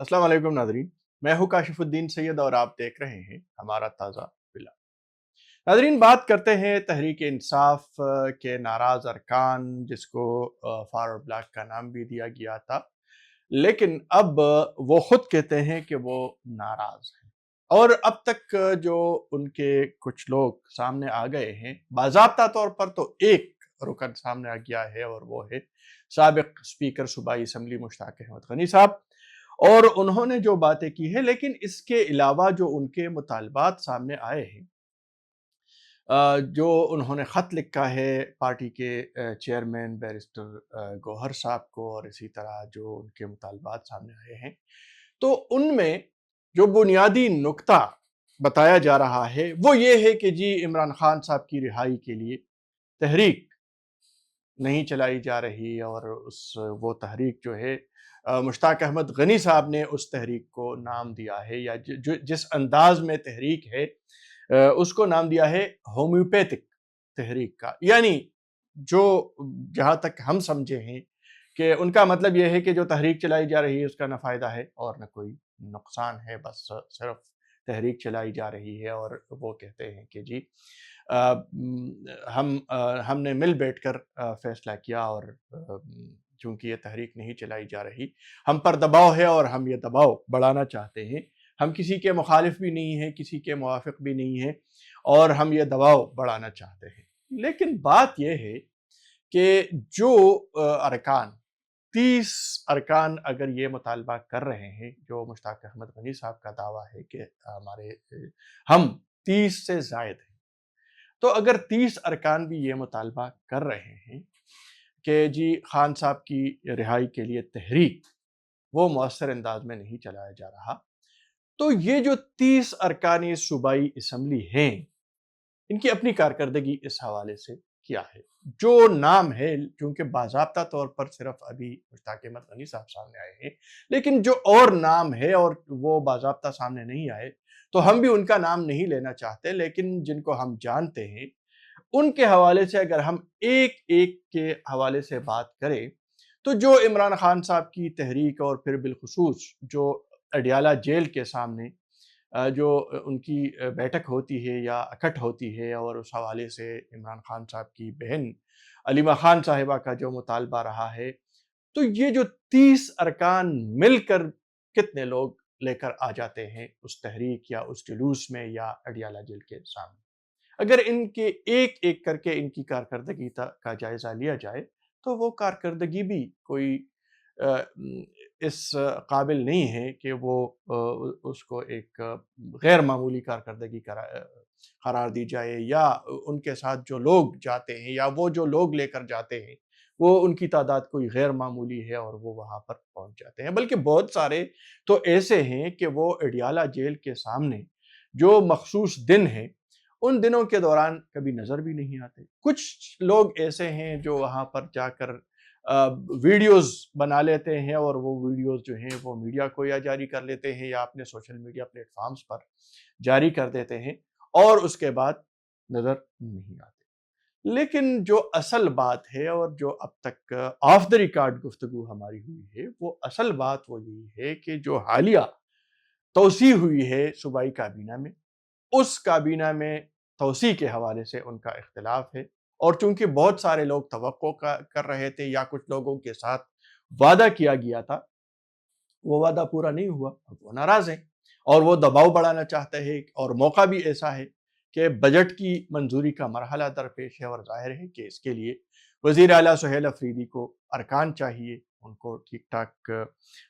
अस्सलाम वालेकुम नादरीन। मैं हूँ काशिफुद्दीन सैयद और आप देख रहे हैं हमारा ताज़ा बिला। नादरीन, बात करते हैं तहरीक इंसाफ के नाराज़ अरकान, जिसको फॉरवर्ड ब्लॉक का नाम भी दिया गया था। लेकिन अब वो खुद कहते हैं कि वो नाराज़ हैं, और अब तक जो उनके कुछ लोग सामने आ गए हैं, बाज़ाब्ता तौर पर तो एक रुकन सामने आ गया है, और वो है साबिक स्पीकर सूबाई असम्बली मुश्ताक अहमद गनी साहब। और उन्होंने जो बातें की है, लेकिन इसके अलावा जो उनके मुतालबात सामने आए हैं, जो उन्होंने ख़त लिखा है पार्टी के चेयरमैन बैरिस्टर गौहर साहब को, और इसी तरह जो उनके मुतालबात सामने आए हैं, तो उनमें जो बुनियादी नुक्ता बताया जा रहा है वो ये है कि जी इमरान खान साहब की रिहाई के लिए तहरीक नहीं चलाई जा रही, और उस वो तहरीक जो है मुश्ताक अहमद गनी साहब ने उस तहरीक को नाम दिया है, या जिस अंदाज में तहरीक है उसको नाम दिया है होम्योपैथिक तहरीक का। यानी जो, जहाँ तक हम समझे हैं, कि उनका मतलब यह है कि जो तहरीक चलाई जा रही है उसका न फ़ायदा है और न कोई नुकसान है, बस सिर्फ तहरीक चलाई जा रही है। और वो कहते हैं कि जी हमने मिल बैठकर फैसला किया, और चूंकि ये तहरीक नहीं चलाई जा रही, हम पर दबाव है और हम ये दबाव बढ़ाना चाहते हैं। हम किसी के मुखालिफ भी नहीं हैं, किसी के मुवाफिक भी नहीं हैं, और हम ये दबाव बढ़ाना चाहते हैं। लेकिन बात यह है कि जो अरकान 30 अरकान अगर ये मुतालबा कर रहे हैं, जो मुश्ताक अहमद गनी साहब का दावा है कि हमारे हम 30 से ज़ायद हैं, तो अगर 30 अरकान भी ये मुतालबा कर रहे हैं कि जी खान साहब की रिहाई के लिए तहरीक वो मौसर अंदाज में नहीं चलाया जा रहा, तो ये जो 30 अरकान सूबाई असम्बली हैं, इनकी अपनी कारकर्दगी इस हवाले से क्या है? जो नाम है, चूँकि बाज़ाब्ता तौर पर सिर्फ़ अभी मुश्ताक अहमद गनी साहब सामने आए हैं, लेकिन जो और नाम है और वो बाज़ाब्ता सामने नहीं आए, तो हम भी उनका नाम नहीं लेना चाहते, लेकिन जिनको हम जानते हैं, उनके हवाले से अगर हम एक-एक के हवाले से बात करें, तो जो इमरान खान साहब की तहरीक, और फिर बिलख़ुसूस जो अडियाला जेल के सामने जो उनकी बैठक होती है या इकट्ठ होती है, और उस हवाले से इमरान खान साहब की बहन अलीमा खान साहिबा का जो मुतालबा रहा है, तो ये जो 30 अरकान मिलकर कितने लोग लेकर आ जाते हैं उस तहरीक या उस जुलूस में या अडियाला जेल के सामने। अगर इनके एक-एक करके इनकी कारकर्दगी का जायज़ा लिया जाए, तो वो कारकर्दगी भी कोई इस काबिल नहीं है कि वो उसको एक गैर मामूली कारकर्दगी करार दी जाए, या उनके साथ जो लोग जाते हैं या वो जो लोग लेकर जाते हैं, वो उनकी तादाद कोई गैर मामूली है और वो वहाँ पर पहुँच जाते हैं। बल्कि बहुत सारे तो ऐसे हैं कि वो अडियाला जेल के सामने जो मखसूस दिन है, उन दिनों के दौरान कभी नज़र भी नहीं आते। कुछ लोग ऐसे हैं जो वहाँ पर जाकर वीडियोज़ बना लेते हैं, और वो वीडियोज़ जो हैं वो मीडिया को या जारी कर लेते हैं या अपने सोशल मीडिया प्लेटफ़ॉर्म्स पर जारी कर देते हैं, और उसके बाद नज़र नहीं आते। लेकिन जो असल बात है, और जो अब तक ऑफ द रिकॉर्ड गुफ्तगू हमारी हुई है, वो असल बात वो यही है कि जो हालिया तौसीह हुई है सूबाई काबीना में, उस काबीना में तौसीह के हवाले से उनका इख्तिलाफ है। और चूंकि बहुत सारे लोग तवक्को कर रहे थे, या कुछ लोगों के साथ वादा किया गया था, वो वादा पूरा नहीं हुआ, अब वो नाराज़ हैं और वो दबाव बढ़ाना चाहते हैं। और मौका भी ऐसा है कि बजट की मंजूरी का मरहला दरपेश है, और जाहिर है कि इसके लिए वज़ीर आला सुहेल अफरीदी को अरकान चाहिए, उनको ठीक ठाक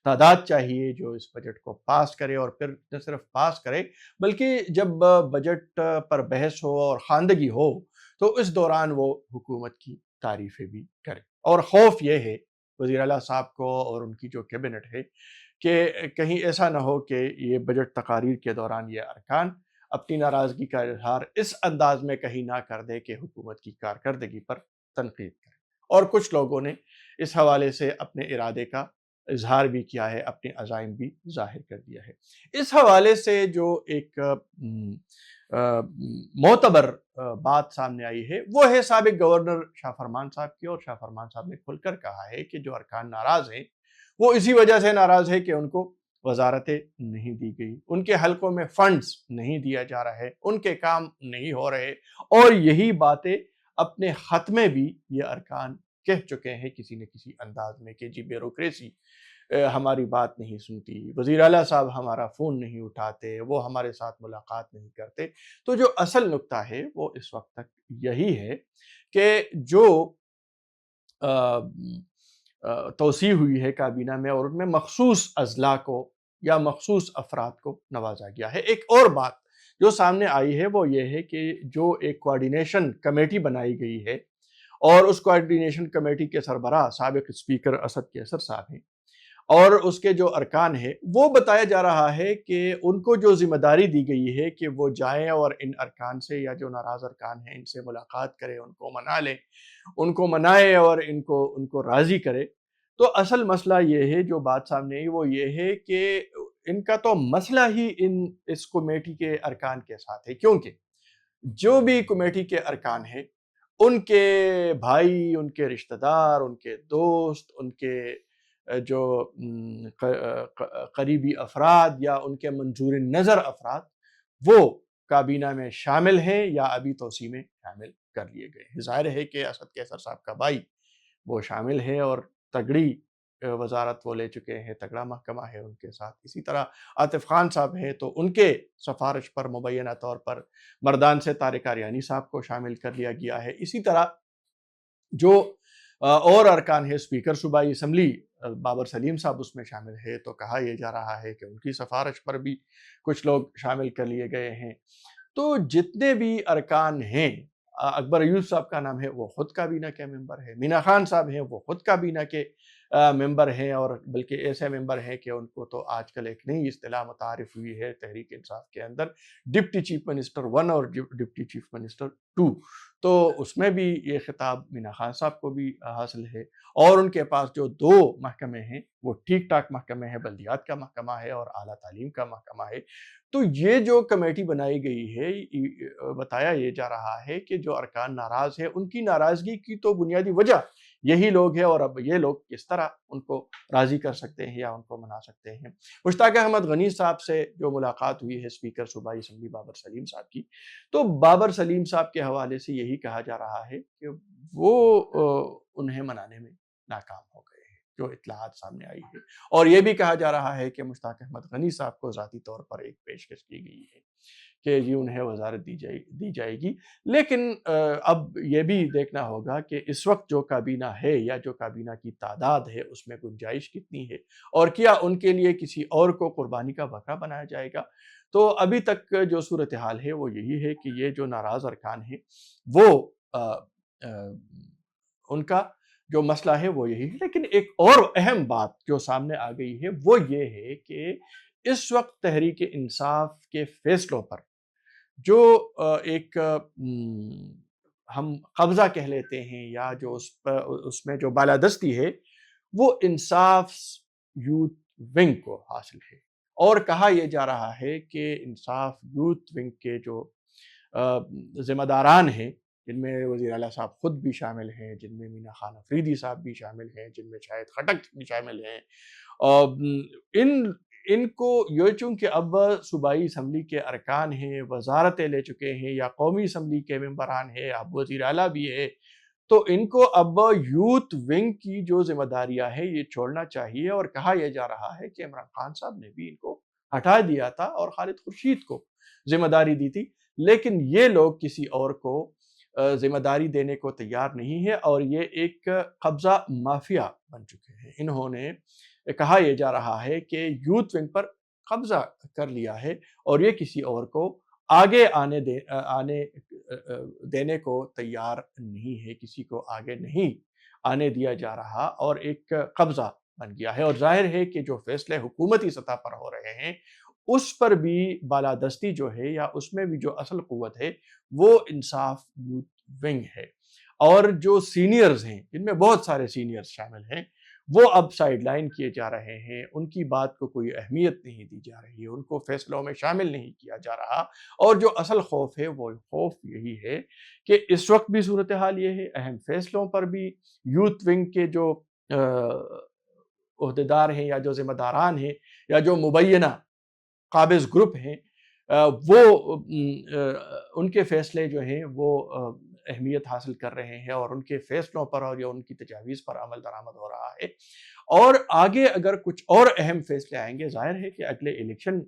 तादाद चाहिए जो इस बजट को पास करे, और फिर न सिर्फ पास करे, बल्कि जब बजट पर बहस हो और खानदगी हो, तो इस दौरान वो हुकूमत की तारीफ़ें भी करे। और खौफ ये है वज़ीर आला साहब को और उनकी जो कैबिनेट है, कि कहीं ऐसा ना हो कि ये बजट तकारीर के दौरान ये अरकान अपनी नाराज़गी का इज़हार इस अंदाज में कहीं ना कर दे कि हुकूमत की कारकर्दगी पर तनकीद करें। और कुछ लोगों ने इस हवाले से अपने इरादे का इज़हार भी किया है, अपने अज़ाइम भी ज़ाहिर कर दिया है। इस हवाले से जो एक मोतबर बात सामने आई है, वो है साबिक गवर्नर शाह फरमान साहब की। और शाह फरमान साहब ने खुलकर कहा है कि जो अरकान नाराज़ हैं, वो इसी वजह से नाराज़ है कि उनको वजारतें नहीं दी गई, उनके हलकों में फंड्स नहीं दिया जा रहा है, उनके काम नहीं हो रहे, और यही बातें अपने खत में भी ये अरकान कह चुके हैं किसी न किसी अंदाज में कि जी ब्यूरोक्रेसी हमारी बात नहीं सुनती, वज़ीर आला साहब हमारा फ़ोन नहीं उठाते, वो हमारे साथ मुलाकात नहीं करते। तो जो असल नुक्ता है वो इस वक़्त तक यही है कि जो अ, तोसी हुई है काबीना में और उनमें मखसूस अज़ला को या मखसूस अफ़राद को नवाज़ा गया है। एक और बात जो सामने आई है वो ये है कि जो एक कोऑर्डिनेशन कमेटी बनाई गई है और उस कोऑर्डिनेशन कमेटी के सरबराह साबिक़ स्पीकर असद कैसर साहब हैं, और उसके जो अरकान है वो बताया जा रहा है कि उनको जो ज़िम्मेदारी दी गई है कि वो जाएँ और इन अरकान से या जो नाराज़ अरकान हैं इनसे मुलाकात करें, उनको मना लें, उनको मनाएँ और इनको उनको राज़ी करें। तो असल मसला ये है, जो बात सामने आई वो ये है कि इनका तो मसला ही इस कमेटी के अरकान के साथ है, क्योंकि जो भी कमेटी के अरकान हैं, उनके भाई, उनके रिश्तेदार, उनके दोस्त, उनके जो करीबी अफ़राद या उनके मंजूर नज़र अफ़राद, वो काबीना में शामिल हैं या अभी तोसी में शामिल कर लिए गए हैं। ज़ाहिर है कि असद कैसर साहब का भाई वो शामिल है और तगड़ी वज़ारत वो ले चुके हैं, तगड़ा महकमा है उनके साथ। इसी तरह आतिफ़ खान साहब हैं तो उनके सिफ़ारिश पर मुबैना तौर पर मर्दान से तारिक आरियानी साहब को शामिल कर लिया गया है। इसी तरह जो और अरकान है, स्पीकर सूबाई असम्बली बाबर सलीम साहब उसमें शामिल है, तो कहा यह जा रहा है कि उनकी सिफ़ारिश पर भी कुछ लोग शामिल कर लिए गए हैं। तो जितने भी अरकान हैं, अकबर अयूब साहब का नाम है, वो खुद काबीना के मेंबर है, मीना खान साहब हैं वो खुद काबीना के मेंबर हैं, और बल्कि ऐसे मेंबर हैं कि उनको तो आजकल एक नई इस्तिलाह मुतारिफ हुई है तहरीक इंसाफ के अंदर, डिप्टी चीफ मिनिस्टर 1 और डिप्टी चीफ मिनिस्टर 2। तो उसमें भी ये खिताब मीना खान साहब को भी हासिल है, और उनके पास जो 2 महकमे हैं वो ठीक ठाक महकमे हैं, बल्दियात का महकमा है और आला तालीम का महकमा है। तो ये जो कमेटी बनाई गई है, बताया ये जा रहा है कि जो अरकान नाराज़ है, उनकी नाराज़गी की तो बुनियादी वजह यही लोग हैं, और अब ये लोग किस तरह उनको राज़ी कर सकते हैं या उनको मना सकते हैं। मुश्ताक अहमद गनी साहब से जो मुलाकात हुई है स्पीकर सूबाई असम्बली बाबर सलीम साहब की, तो बाबर सलीम साहब के हवाले से यही कहा जा रहा है कि वो उन्हें मनाने में नाकाम हो गए हैं, जो इत्तलाआत सामने आई है। और ये भी कहा जा रहा है कि मुश्ताक अहमद गनी साहब को ज़ाती तौर पर एक पेशकश की गई है कि जी उन्हें वज़ारत दी जाएगी। लेकिन अब ये भी देखना होगा कि इस वक़्त जो काबीना है या जो काबीना की तादाद है उसमें गुंजाइश कितनी है, और क्या उनके लिए किसी और को कुर्बानी का बकरा बनाया जाएगा। तो अभी तक जो सूरत हाल है वो यही है कि ये जो नाराज़ अरकान हैं वो अ अ, उनका जो मसला है वो यही है। लेकिन एक और अहम बात जो सामने आ गई है वो ये है कि इस वक़्त तहरीक इंसाफ के फ़ैसलों पर जो एक हम कब्ज़ा कह लेते हैं, या जो उसमें जो बालादस्ती है, वो इंसाफ यूथ विंग को हासिल है। और कहा यह जा रहा है कि इंसाफ यूथ विंग के जो ज़िम्मेदारान हैं, जिनमें वज़ीर आला साहब खुद भी शामिल हैं, जिनमें मीना खान अफरीदी साहब भी शामिल हैं, जिनमें शाहिद खटक भी शामिल हैं। इन इनको ये चूँकि अब सूबाई असम्बली के अरकान हैं, वज़ारतें ले चुके हैं या कौमी असम्बली के मेंबरान हैं, अब वज़ीर आला भी है, तो इनको अब यूथ विंग की जो ज़िम्मेदारियाँ हैं ये छोड़ना चाहिए। और कहा यह जा रहा है कि इमरान खान साहब ने भी इनको हटा दिया था और खालिद खुर्शीद को ज़िम्मेदारी दी थी, लेकिन ये लोग किसी और को ज़िम्मेदारी देने को तैयार नहीं है, और ये एक कब्ज़ा माफिया बन चुके हैं। इन्होंने कहा यह जा रहा है कि यूथ विंग पर कब्ज़ा कर लिया है, और ये किसी और को आगे आने देने को तैयार नहीं है, किसी को आगे नहीं आने दिया जा रहा, और एक कब्ज़ा बन गया है। और ज़ाहिर है कि जो फ़ैसले हुकूमती सतह पर हो रहे हैं, उस पर भी बालादस्ती जो है या उसमें भी जो असल क़ुव्वत है, वो इंसाफ यूथ विंग है। और जो सीनियर्स हैं, जिनमें बहुत सारे सीनियर्स शामिल हैं, वो अब साइडलाइन किए जा रहे हैं, उनकी बात को कोई अहमियत नहीं दी जा रही है, उनको फ़ैसलों में शामिल नहीं किया जा रहा। और जो असल खौफ है, वो खौफ यही है कि इस वक़्त भी सूरत हाल ये है, अहम फ़ैसलों पर भी यूथ विंग के जो ओहदेदार हैं या जो ज़िम्मेदारान हैं, یا جو مبینہ قابض گروپ ہیں وہ ان کے فیصلے جو ہیں وہ اہمیت حاصل کر رہے ہیں اور ان کے فیصلوں پر اور یا ان کی تجاویز پر عمل درآمد ہو رہا ہے۔ اور آگے اگر کچھ اور اہم فیصلے آئیں گے، ظاہر ہے کہ اگلے الیکشن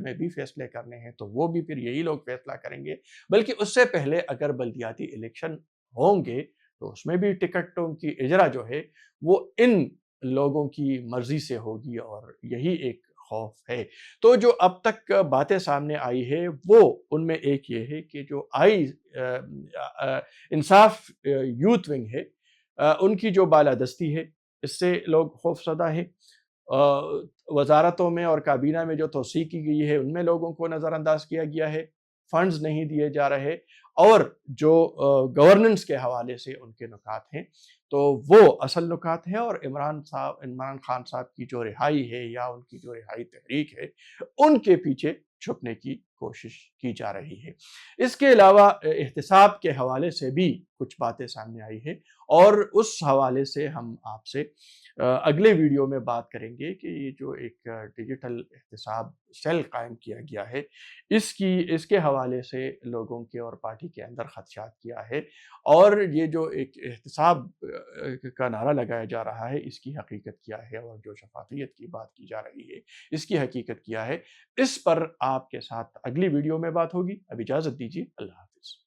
میں بھی فیصلے کرنے ہیں تو وہ بھی پھر یہی لوگ فیصلہ کریں گے، بلکہ اس سے پہلے اگر بلدیاتی الیکشن ہوں گے تو اس میں بھی ٹکٹوں کی اجرا جو ہے وہ ان لوگوں کی مرضی سے ہوگی، اور یہی ایک خوف ہے۔ تو جو اب تک باتیں سامنے آئی ہے وہ ان میں ایک یہ ہے کہ جو انصاف یوتھ ونگ ہے، ان کی جو بالادستی ہے اس سے لوگ خوف زدہ ہیں۔ وزارتوں میں اور کابینہ میں جو توسیع کی گئی ہے ان میں لوگوں کو نظر انداز کیا گیا ہے، فنڈز نہیں دیے جا رہے، اور جو گورننس کے حوالے سے ان کے نکات ہیں تو وہ اصل نکات ہیں، اور عمران خان صاحب کی جو رہائی ہے یا ان کی جو رہائی تحریک ہے ان کے پیچھے چھپنے کی کوشش کی جا رہی ہے۔ اس کے علاوہ احتساب کے حوالے سے بھی کچھ باتیں سامنے آئی ہیں، اور اس حوالے سے ہم آپ سے اگلے ویڈیو میں بات کریں گے کہ یہ جو ایک ڈیجیٹل احتساب سیل قائم کیا گیا ہے اس کے حوالے سے لوگوں کے اور پارٹی کے اندر خدشات کیا ہے، اور یہ جو ایک احتساب کا نعرہ لگایا جا رہا ہے اس کی حقیقت کیا ہے، اور جو شفافیت کی بات کی جا رہی ہے اس کی حقیقت کیا ہے، اس پر آپ کے ساتھ اگلی ویڈیو میں بات ہوگی۔ اب اجازت دیجیے، اللہ حافظ۔